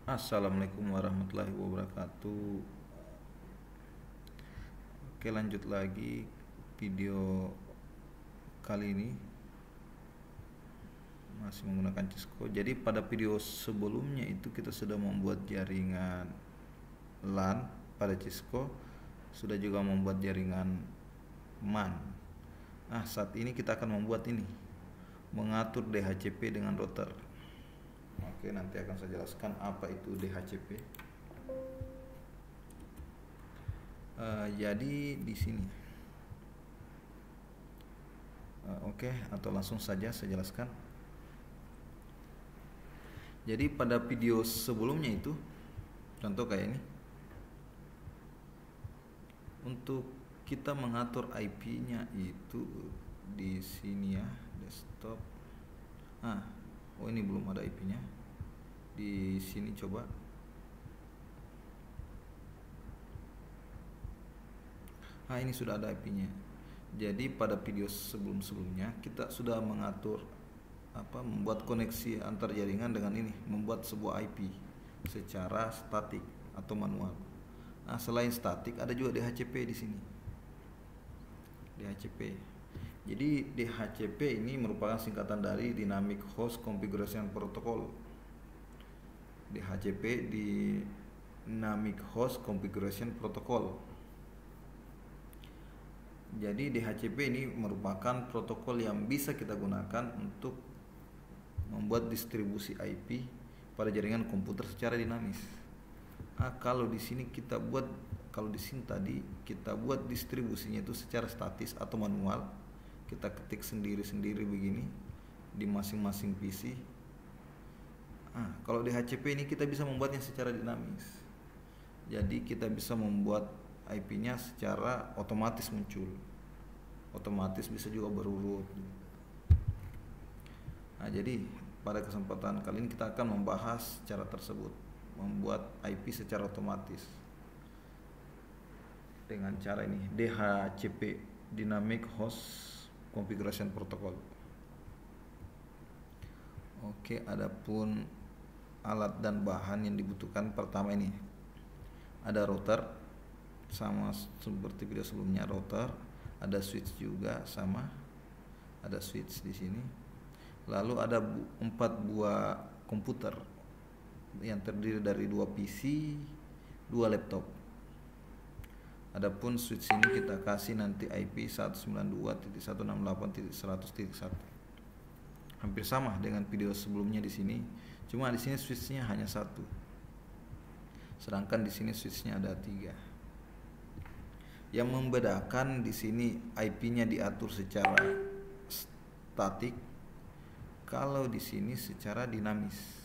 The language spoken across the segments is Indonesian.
Assalamualaikum warahmatullahi wabarakatuh. Oke, lanjut lagi video kali ini masih menggunakan Cisco. Jadi pada video sebelumnya itu kita sudah membuat jaringan LAN pada Cisco, sudah juga membuat jaringan MAN. Nah, saat ini kita akan membuat ini, mengatur DHCP dengan router. Oke, nanti akan saya jelaskan apa itu DHCP. Jadi di sini, oke, atau langsung saja saya jelaskan. Jadi pada video sebelumnya itu, contoh kayak ini, untuk kita mengatur IP-nya itu di sini ya, desktop. Oh ini belum ada IP-nya. Di sini coba. Ini sudah ada IP-nya. Jadi pada video sebelum-sebelumnya kita sudah mengatur membuat koneksi antar jaringan dengan ini, membuat sebuah IP secara statik atau manual. Selain statik ada juga DHCP di sini. DHCP. Jadi DHCP ini merupakan singkatan dari Dynamic Host Configuration Protocol. DHCP Dynamic Host Configuration Protocol. Jadi DHCP ini merupakan protokol yang bisa kita gunakan untuk membuat distribusi IP pada jaringan komputer secara dinamis. Kalau di sini tadi kita buat distribusinya itu secara statis atau manual, kita ketik sendiri-sendiri begini di masing-masing PC. Kalau DHCP ini kita bisa membuatnya secara dinamis. Jadi kita bisa membuat IP-nya secara otomatis muncul, otomatis bisa juga berurut. Jadi pada kesempatan kali ini kita akan membahas cara tersebut, membuat IP secara otomatis dengan cara ini, DHCP Dynamic Host Configuration Protocol. Oke, adapun alat dan bahan yang dibutuhkan, pertama ini ada router, sama seperti video sebelumnya, router, ada switch juga, sama ada switch di sini. Lalu ada 4 buah komputer yang terdiri dari 2 PC, 2 laptop. Adapun switch ini kita kasih nanti IP 192.168.100.1. Hampir sama dengan video sebelumnya di sini. Cuma di sini switchnya hanya 1. Sedangkan di sini switchnya ada 3. Yang membedakan di sini IP-nya diatur secara statik, kalau di sini secara dinamis.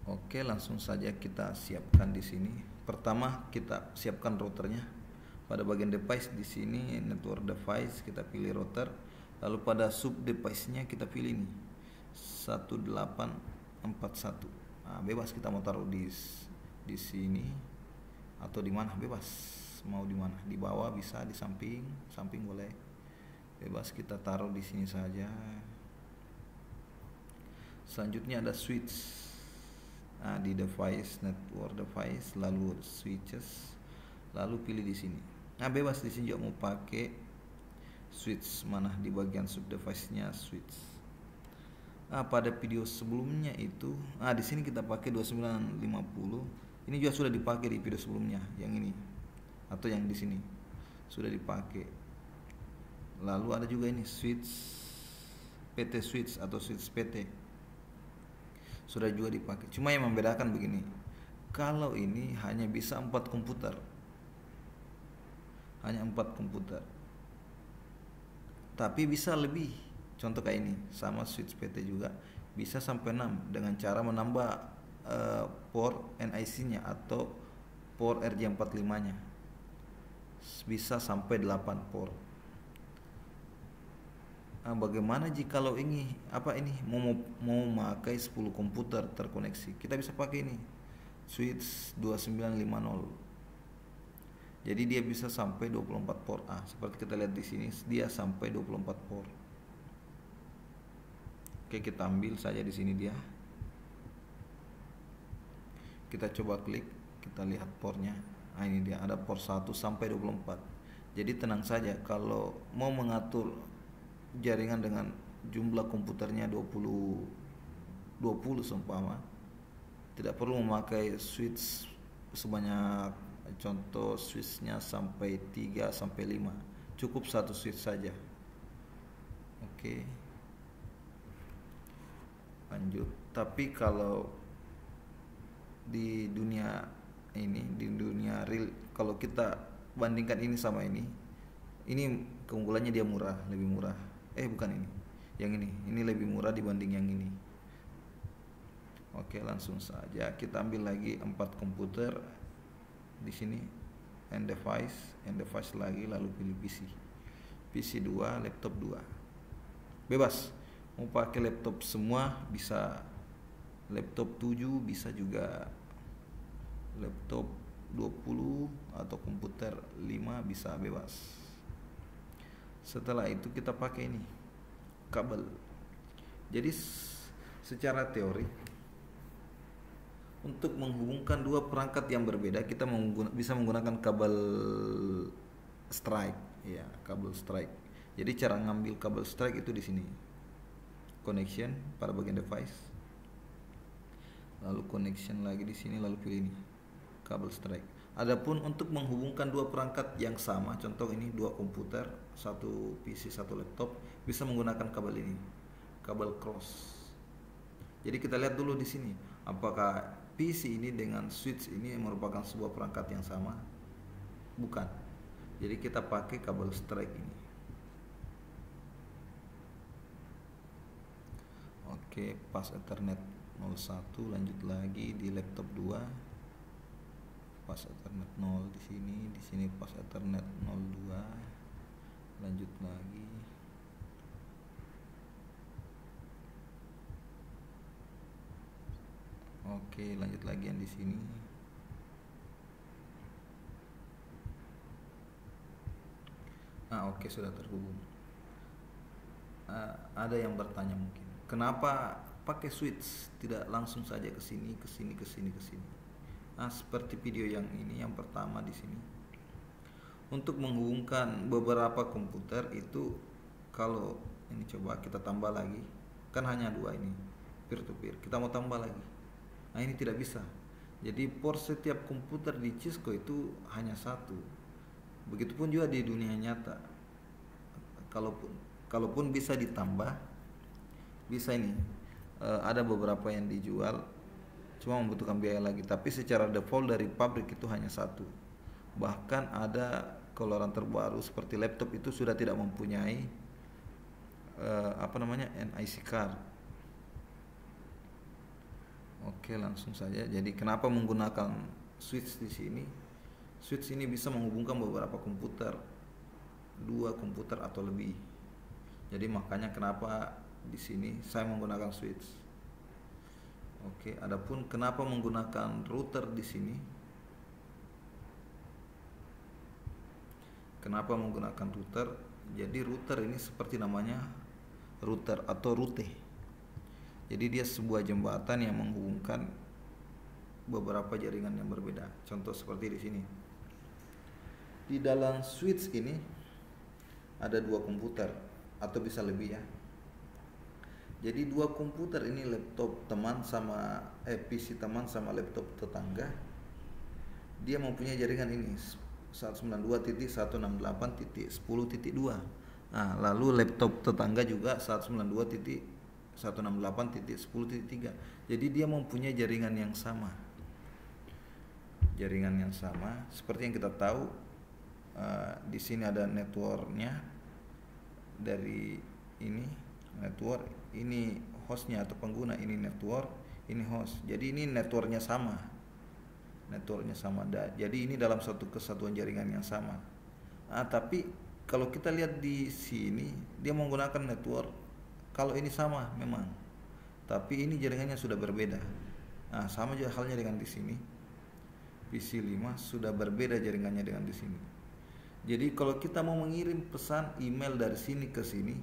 Oke, langsung saja kita siapkan di sini. Pertama kita siapkan routernya. Pada bagian device di sini network device kita pilih router. Lalu pada sub device-nya kita pilih nih 1841. Bebas kita mau taruh di sini atau di mana, bebas. Mau di mana, di bawah bisa, di samping boleh. Bebas kita taruh di sini saja. Selanjutnya ada switch. Di device, network device, lalu switches, lalu pilih di sini. Bebas di sini juga mau pakai switch mana, di bagian sub device-nya switch. Pada video sebelumnya itu, di sini kita pakai 2950. Ini juga sudah dipakai di video sebelumnya, yang ini atau yang di sini sudah dipakai. Lalu ada juga ini switch PT switch atau switch PT, sudah juga dipakai. Cuma yang membedakan begini, kalau ini hanya bisa 4 komputer, hanya 4 komputer, tapi bisa lebih. Contoh kayak ini, sama switch PT juga bisa sampai 6 dengan cara menambah port NIC-nya atau port RJ45-nya. Bisa sampai 8 port. Bagaimana jika kalau ini mau memakai 10 komputer terkoneksi? Kita bisa pakai ini switch 2950. Jadi dia bisa sampai 24 port. Seperti kita lihat di sini, dia sampai 24 port. Oke, kita ambil saja di sini dia. Kita coba klik, kita lihat portnya. Nah, ini dia, ada port 1 sampai 24. Jadi tenang saja, kalau mau mengatur jaringan dengan jumlah komputernya 20 seumpama, tidak perlu memakai switch sebanyak, contoh switchnya sampai 3 sampai 5. Cukup satu switch saja. Oke. Lanjut. Tapi kalau di dunia ini, di dunia real, kalau kita bandingkan ini sama ini keunggulannya dia murah, lebih murah. Bukan ini. Yang ini lebih murah dibanding yang ini. Oke, langsung saja kita ambil lagi 4 komputer di sini, and device lagi, lalu pilih PC 2, laptop 2. Bebas. Mau pakai laptop semua bisa, laptop 7 bisa juga, laptop 20 atau komputer 5 bisa, bebas. Setelah itu kita pakai ini, kabel. Jadi secara teori, untuk menghubungkan dua perangkat yang berbeda, kita bisa menggunakan kabel strike, ya, kabel strike. Jadi cara ngambil kabel strike itu di sini. Connection pada bagian device. Lalu connection lagi di sini, lalu pilih ini, kabel strike. Adapun untuk menghubungkan dua perangkat yang sama, contoh ini 2 komputer, 1 PC, 1 laptop, bisa menggunakan kabel ini, kabel cross. Jadi kita lihat dulu di sini, apakah PC ini dengan switch ini merupakan sebuah perangkat yang sama? Bukan. Jadi kita pakai kabel strike ini. Oke, pas Ethernet 01, lanjut lagi di laptop 2. Pas Ethernet 0 di sini pas Ethernet 02. Lanjut lagi. Oke, lanjut lagi yang di sini. Oke, sudah terhubung. Ada yang bertanya mungkin, kenapa pakai switch, tidak langsung saja ke sini, ke sini, ke sini, ke sini. Seperti video yang ini, yang pertama di sini. Untuk menghubungkan beberapa komputer itu, kalau ini coba kita tambah lagi, kan hanya 2 ini, peer to peer. Kita mau tambah lagi. Ini tidak bisa. Jadi port setiap komputer di Cisco itu hanya 1. Begitupun juga di dunia nyata. Kalaupun bisa ditambah, bisa ini. Ada beberapa yang dijual, cuma membutuhkan biaya lagi. Tapi secara default dari pabrik itu hanya 1. Bahkan ada keluaran terbaru seperti laptop itu sudah tidak mempunyai NIC card. Oke, langsung saja. Jadi kenapa menggunakan switch di sini? Switch ini bisa menghubungkan beberapa komputer, 2 komputer atau lebih. Jadi makanya kenapa di sini saya menggunakan switch. Oke, adapun kenapa menggunakan router di sini? Kenapa menggunakan router? Jadi router ini seperti namanya, router atau route. Jadi dia sebuah jembatan yang menghubungkan beberapa jaringan yang berbeda. Contoh seperti di sini. Di dalam switch ini ada 2 komputer atau bisa lebih, ya. Jadi 2 komputer ini, laptop teman sama PC teman sama laptop tetangga, dia mempunyai jaringan ini 192.168.10.2. Lalu laptop tetangga juga 192.168.10.3. Jadi dia mempunyai jaringan yang sama. Seperti yang kita tahu, di sini ada networknya. Dari ini network, ini hostnya atau pengguna, ini network, ini host. Jadi ini networknya sama. Jadi ini dalam suatu kesatuan jaringan yang sama. Tapi kalau kita lihat di sini, dia menggunakan network. Kalau ini sama memang, tapi ini jaringannya sudah berbeda. Sama juga halnya dengan di sini. PC 5 sudah berbeda jaringannya dengan di sini. Jadi kalau kita mau mengirim pesan email dari sini ke sini,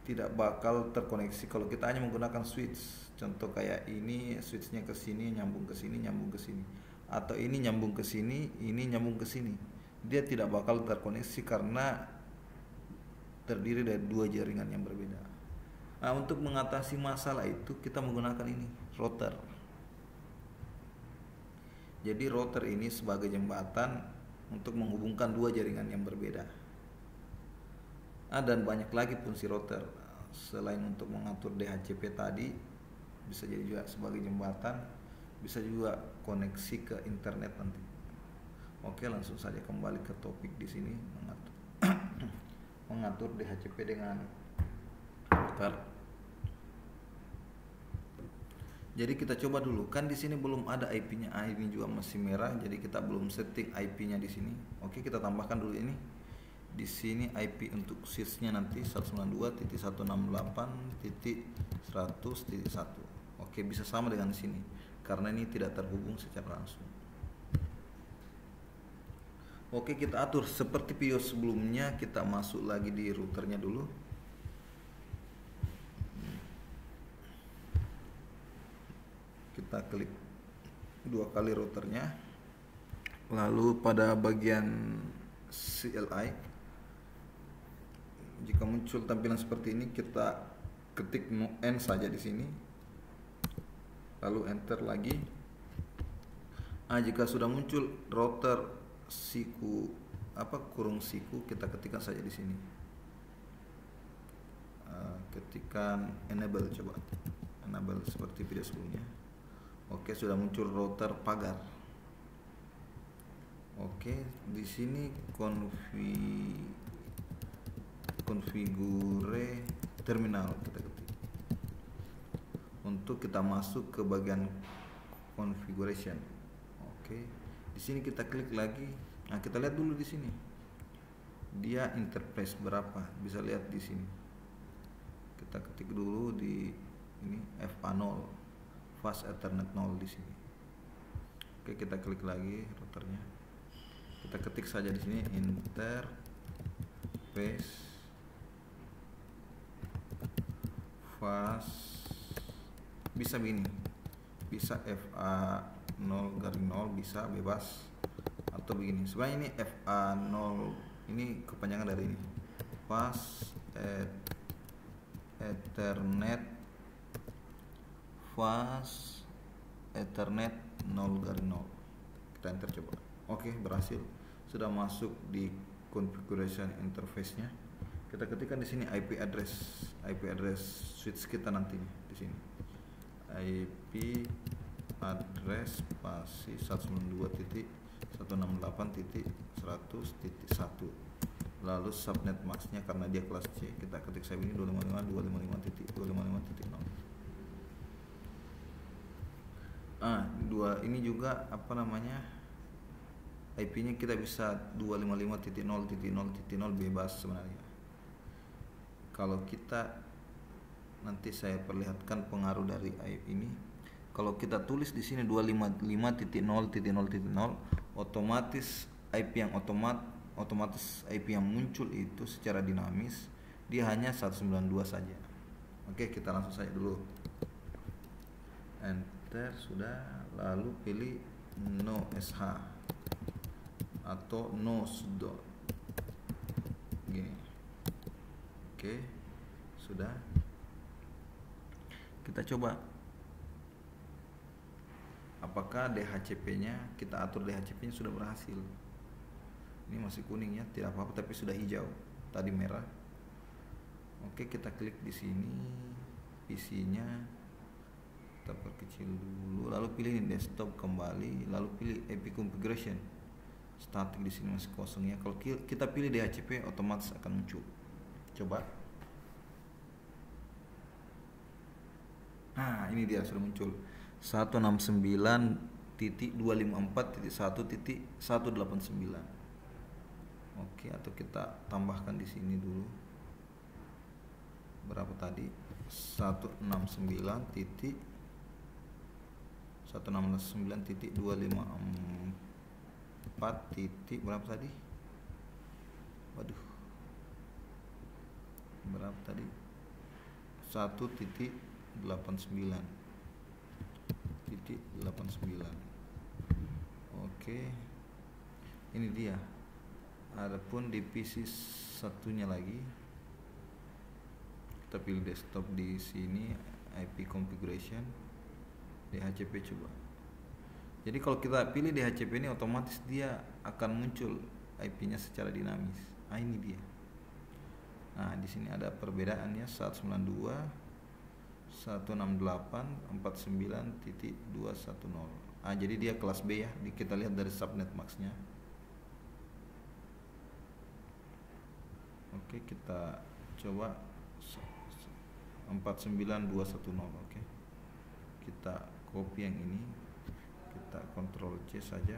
tidak bakal terkoneksi kalau kita hanya menggunakan switch. Contoh kayak ini, switchnya ke sini, nyambung ke sini, nyambung ke sini, atau ini nyambung ke sini, ini nyambung ke sini. Dia tidak bakal terkoneksi karena terdiri dari dua jaringan yang berbeda. Nah, untuk mengatasi masalah itu kita menggunakan ini, router. Jadi router ini sebagai jembatan untuk menghubungkan dua jaringan yang berbeda. Dan banyak lagi fungsi router selain untuk mengatur DHCP tadi, bisa jadi juga sebagai jembatan, bisa juga koneksi ke internet nanti. Oke, langsung saja kembali ke topik di sini, mengatur DHCP dengan router. Jadi kita coba dulu, kan di sini belum ada IP-nya, ini juga masih merah, jadi kita belum setting IP-nya di sini. Oke, kita tambahkan dulu ini. Di sini IP untuk switch-nya nanti 192.168.100.1. Oke, bisa sama dengan sini karena ini tidak terhubung secara langsung. Oke, kita atur seperti video sebelumnya, kita masuk lagi di routernya dulu. Kita klik dua kali routernya, lalu pada bagian CLI, jika muncul tampilan seperti ini, kita ketik N saja di sini, lalu enter lagi. Jika sudah muncul router siku kurung siku, kita ketikkan saja di sini. Ketikkan enable, coba enable seperti video sebelumnya. Oke, sudah muncul router pagar. Oke, di sini konfigure terminal kita ketik. Untuk kita masuk ke bagian configuration. Oke, di sini kita klik lagi. Nah, kita lihat dulu di sini. Dia interface berapa? Bisa lihat di sini. Kita ketik dulu di ini FA0, Fast Ethernet 0 di sini. Oke, kita klik lagi routernya. Kita ketik saja di sini interface fast, bisa begini, bisa FA0/0, bisa bebas, atau begini. Sebenarnya ini FA0 ini kepanjangan dari ini, Fast Ethernet 0/0. Kita enter coba. Oke, berhasil, sudah masuk di configuration interface-nya. Kita ketikkan di sini IP address switch kita nanti di sini. IP address spasi 192.168.100.1. Lalu subnet max-nya karena dia kelas C, kita ketik saya ini 255.255.0. Ini juga IP-nya kita bisa 255.0.0.0 bebas sebenarnya. Kalau kita nanti saya perlihatkan pengaruh dari IP ini. Kalau kita tulis di sini 255.0.0.0, otomatis IP yang otomatis IP yang muncul itu secara dinamis dia hanya 192 saja. Oke, kita langsung saja dulu. Enter sudah, lalu pilih no SH atau no sudo. Gini. Oke, sudah. Kita coba apakah DHCP-nya, kita atur DHCP-nya sudah berhasil. Ini masih kuning ya, tidak apa-apa, tapi sudah hijau. Tadi merah. Oke, kita klik di sini PC-nya, kita perkecil dulu, lalu pilih ini desktop kembali, lalu pilih IP configuration. Static di sini masih kosong ya. Kalau kita pilih DHCP, otomatis akan muncul. Coba. Nah, ini dia sudah muncul 169.254.1.189. Oke, atau kita tambahkan di sini dulu. Berapa tadi? 169.254 berapa tadi? Waduh. Berapa tadi? 1.89. Oke, ini dia. Adapun di PC satunya lagi, kita pilih desktop di sini, IP configuration, DHCP coba. Jadi kalau kita pilih DHCP ini, otomatis dia akan muncul IP-nya secara dinamis. Nah, ini dia. Nah, di sini ada perbedaannya 192.168.49.210. Ah, jadi dia kelas B ya. Kita lihat dari subnet max-nya. Oke, kita coba 49210. Oke. Kita copy yang ini. Kita Ctrl C saja.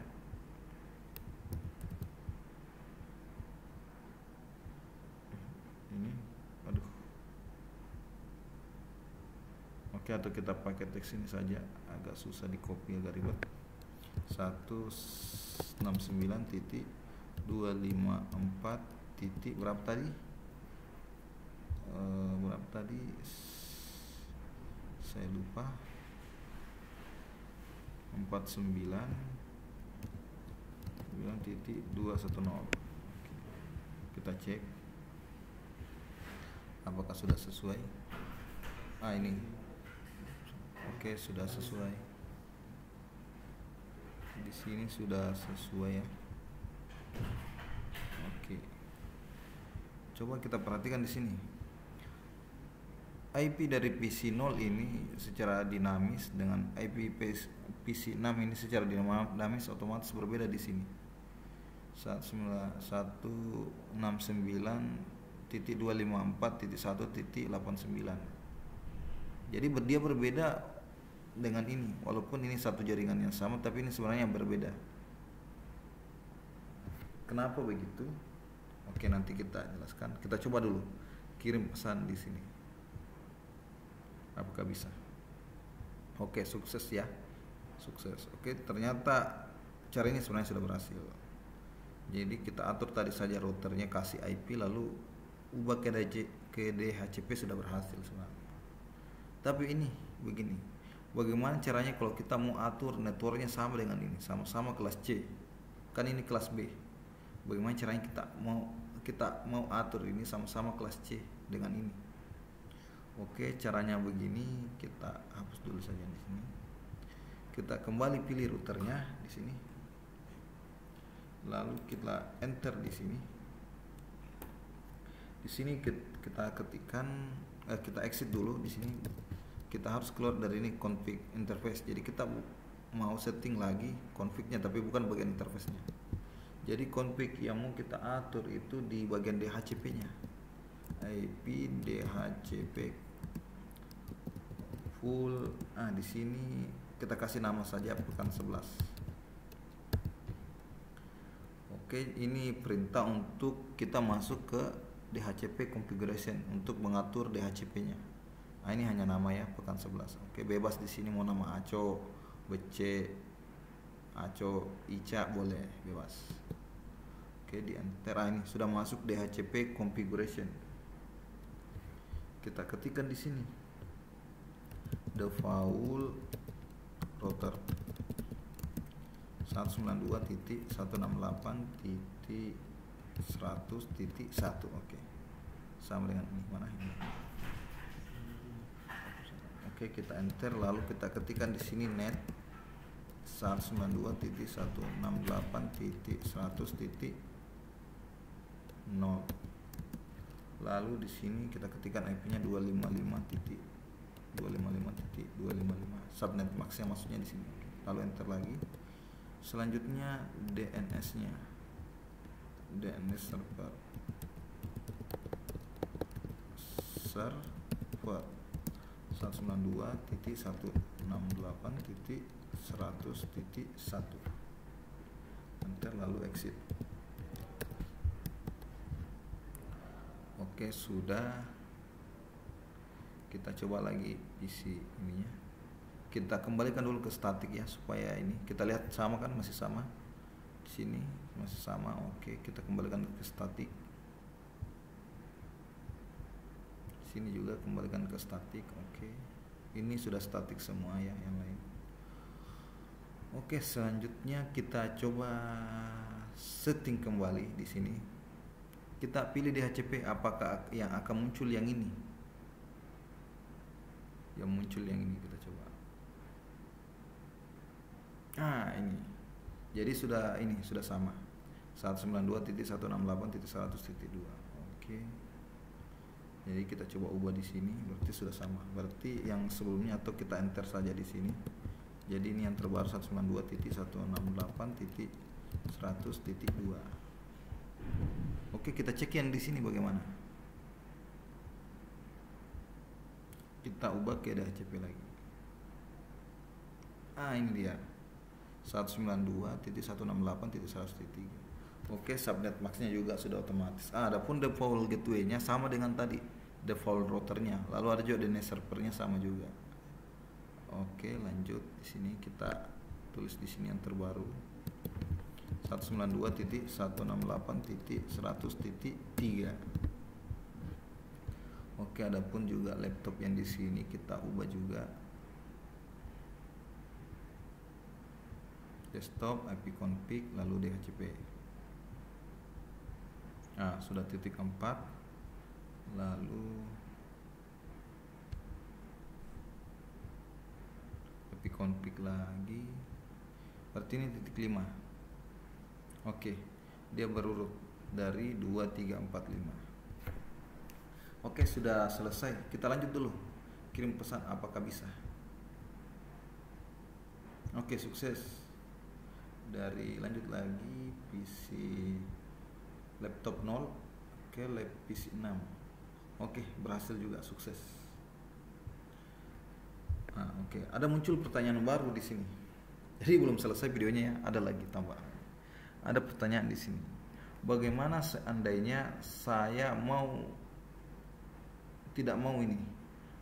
Ini, aduh. Oke, atau kita pakai teks ini saja, agak susah di copy, agak ribet. 169.254 titik berapa tadi? Saya lupa. 499.210. Kita cek apakah sudah sesuai. Ini. Oke, sudah sesuai. Di sini sudah sesuai ya. Oke. Coba kita perhatikan di sini. IP dari PC 0 ini secara dinamis dengan IP PC 6 ini secara dinamis otomatis berbeda di sini. 169.254.1.89. Jadi dia berbeda dengan ini, walaupun ini satu jaringan yang sama, tapi ini sebenarnya berbeda. Kenapa begitu? Oke, nanti kita jelaskan. Kita coba dulu kirim pesan di sini. Apakah bisa? Oke, sukses ya. Sukses. Oke, ternyata cara ini sebenarnya sudah berhasil. Jadi kita atur tadi saja routernya, kasih IP, lalu ubah ke DHCP, sudah berhasil sebenarnya. Tapi ini begini, bagaimana caranya kalau kita mau atur networknya sama dengan ini, sama-sama kelas C, kan ini kelas B. Bagaimana caranya kita mau atur ini sama-sama kelas C dengan ini? Oke, caranya begini, kita hapus dulu saja di sini. Kita kembali pilih routernya di sini, lalu kita enter di sini. Di sini kita ketikkan, kita exit dulu di sini. Kita harus keluar dari ini config interface. Jadi kita mau setting lagi confignya, tapi bukan bagian interface-nya. Jadi config yang mau kita atur itu di bagian DHCP-nya. IP DHCP full. Di sini kita kasih nama saja pekan 11. Oke, ini perintah untuk kita masuk ke DHCP configuration untuk mengatur DHCP-nya. Ini hanya nama ya, pekan 11. Oke, bebas di sini mau nama Aco, BC, Aco, Ica boleh, bebas. Oke, di enter. Ini sudah masuk DHCP configuration. Kita ketikkan di sini default router 192.168.100.1. Oke, sama dengan ini. Mana ini? Oke, kita enter, lalu kita ketikkan di sini net 192.168.100.0. Lalu di sini kita ketikkan IP-nya 255.255.255. Subnet max-nya maksudnya di sini. Lalu enter lagi. Selanjutnya DNS-nya. DNS server 192.168.100.1. Enter, lalu exit. Oke, sudah. Kita coba lagi isi ininya. Kita kembalikan dulu ke statik ya, supaya ini kita lihat sama kan, masih sama. Di sini masih sama. Oke, kita kembalikan ke statik. Sini juga kembalikan ke statik. Oke. Ini sudah statik semua ya yang lain. Oke, selanjutnya kita coba setting kembali di sini. Kita pilih DHCP, apakah yang akan muncul yang ini? Yang muncul yang ini kita coba. Ini. Jadi sudah sama. 192.168.100.2. Oke. Jadi kita coba ubah di sini, berarti sudah sama. Berarti yang sebelumnya atau kita enter saja di sini. Jadi ini yang terbaru 192.168.100.2. Oke, kita cek yang di sini bagaimana. Kita ubah ke DHCP lagi. Ini dia. 192.168.100.3. Oke, subnet maxnya juga sudah otomatis. Adapun default gateway-nya sama dengan tadi, default routernya. Lalu ada juga DNS servernya sama juga. Oke, lanjut. Di sini kita tulis di sini yang terbaru. 192.168.100.3. Oke, adapun juga laptop yang di sini kita ubah juga. Desktop, IP config, lalu DHCP. Sudah titik 4. Lalu IP config lagi. Berarti ini titik 5. Oke, dia berurut dari 2, 3, 4, 5. Oke, sudah selesai. Kita lanjut dulu. Kirim pesan, apakah bisa? Oke, sukses. Lanjut lagi PC laptop 0 ke lab PC 6. Oke, berhasil juga, sukses. Oke, ada muncul pertanyaan baru di sini. Jadi belum selesai videonya ya, ada lagi tambah. Ada pertanyaan di sini. Bagaimana seandainya saya tidak mau ini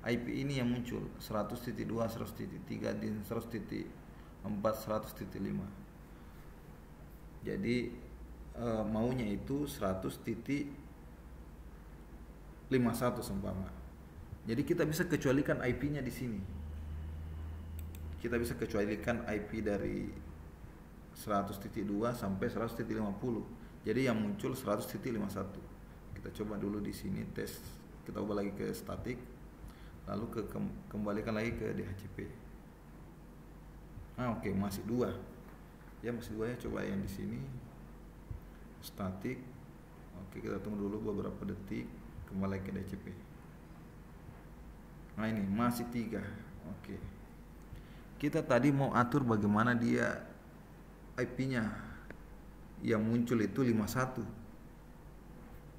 IP ini yang muncul 100.2, 100.3 dan 100.4, 100.5. Jadi maunya itu 100.51 seumpama. Jadi kita bisa kecualikan IP-nya di sini. Kita bisa kecualikan IP dari 100.2 sampai 100.50. Jadi yang muncul 100.51. Kita coba dulu di sini tes. Kita ubah lagi ke statik. Lalu kembalikan lagi ke DHCP. Oke, masih 2. Ya, masih 2 ya. Coba yang di sini statik. Oke, kita tunggu dulu beberapa detik, kembali ke DHCP. Ini masih 3. Oke, kita tadi mau atur bagaimana dia IP-nya yang muncul itu 51.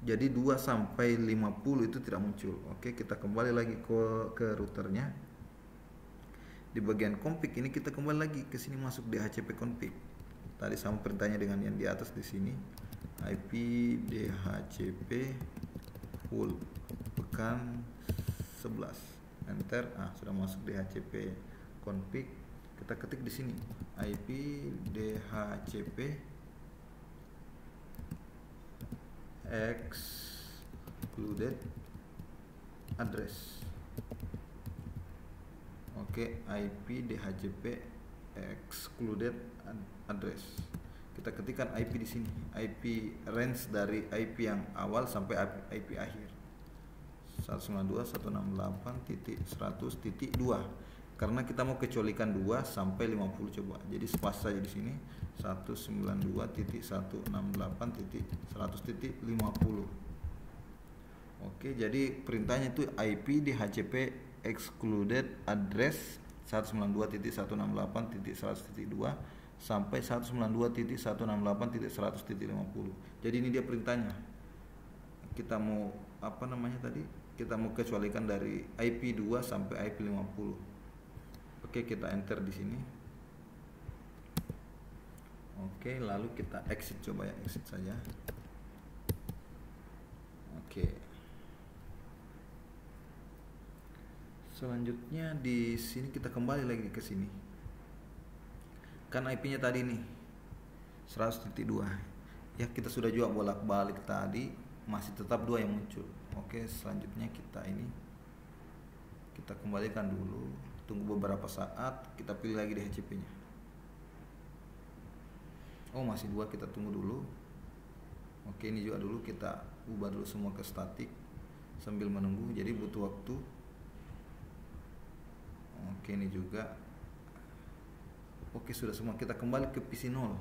Jadi 2 sampai 50 itu tidak muncul. Oke, kita kembali lagi ke routernya. Di bagian config ini kita kembali lagi ke sini, masuk DHCP config. Tadi sama perintahnya dengan yang di atas di sini. IP DHCP full pekan 11. Enter. Sudah masuk DHCP config. Kita ketik di sini IP DHCP excluded address. Oke, IP DHCP excluded address. Kita ketikkan IP di sini. IP range dari IP yang awal sampai IP akhir. 192.168.100.2. Karena kita mau kecualikan 2 sampai 50 coba. Jadi pas saja di sini 192.168.100.50. Oke, jadi perintahnya itu IP DHCP excluded address 192.168.100.2 sampai 192.168.100.50. Jadi ini dia perintahnya. Kita mau kita mau kecualikan dari IP 2 sampai IP 50. Oke, kita enter di sini. Oke, lalu kita exit, coba ya, exit saja. Oke. Selanjutnya di sini kita kembali lagi ke sini. Kan IP-nya tadi nih 100.2. Ya, kita sudah juga bolak-balik tadi masih tetap 2 yang muncul. Oke, selanjutnya kita kembalikan dulu, tunggu beberapa saat, kita pilih lagi DHCP nya. Oh masih 2, kita tunggu dulu. Oke, ini juga dulu kita ubah dulu semua ke statik sambil menunggu, jadi butuh waktu. Oke, ini juga. Oke, sudah semua. Kita kembali ke PC 0.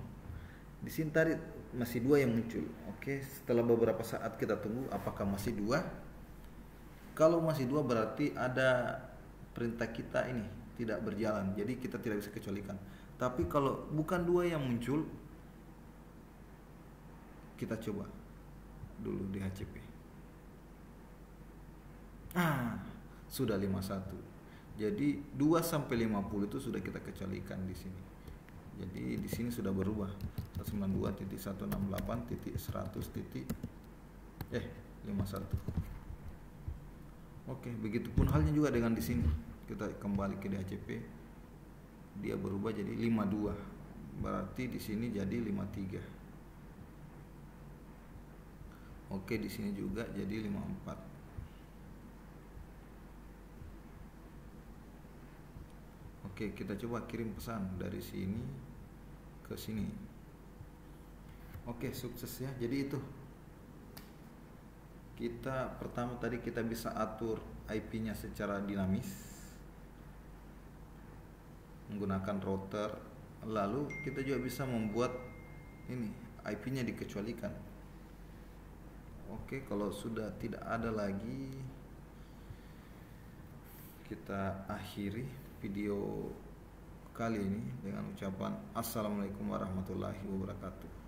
Di sini tadi masih 2 yang muncul. Oke, setelah beberapa saat kita tunggu apakah masih 2. Kalau masih 2 berarti ada perintah kita ini tidak berjalan, jadi kita tidak bisa kecualikan. Tapi kalau bukan 2 yang muncul, kita coba dulu di HCP. Sudah 51. Jadi 2 sampai 50 itu sudah kita kecualikan di sini. Jadi di sini sudah berubah 192.168.100.51. Oke, begitupun halnya juga dengan di sini. Kita kembali ke DHCP. Dia berubah jadi 52. Berarti di sini jadi 53. Oke, di sini juga jadi 54. Oke, kita coba kirim pesan dari sini ke sini. Oke, sukses ya. Jadi itu. Kita pertama tadi kita bisa atur IP-nya secara dinamis menggunakan router. Lalu kita juga bisa membuat ini IP-nya dikecualikan. Oke, kalau sudah tidak ada lagi, kita akhiri video kali ini dengan ucapan Assalamualaikum warahmatullahi wabarakatuh.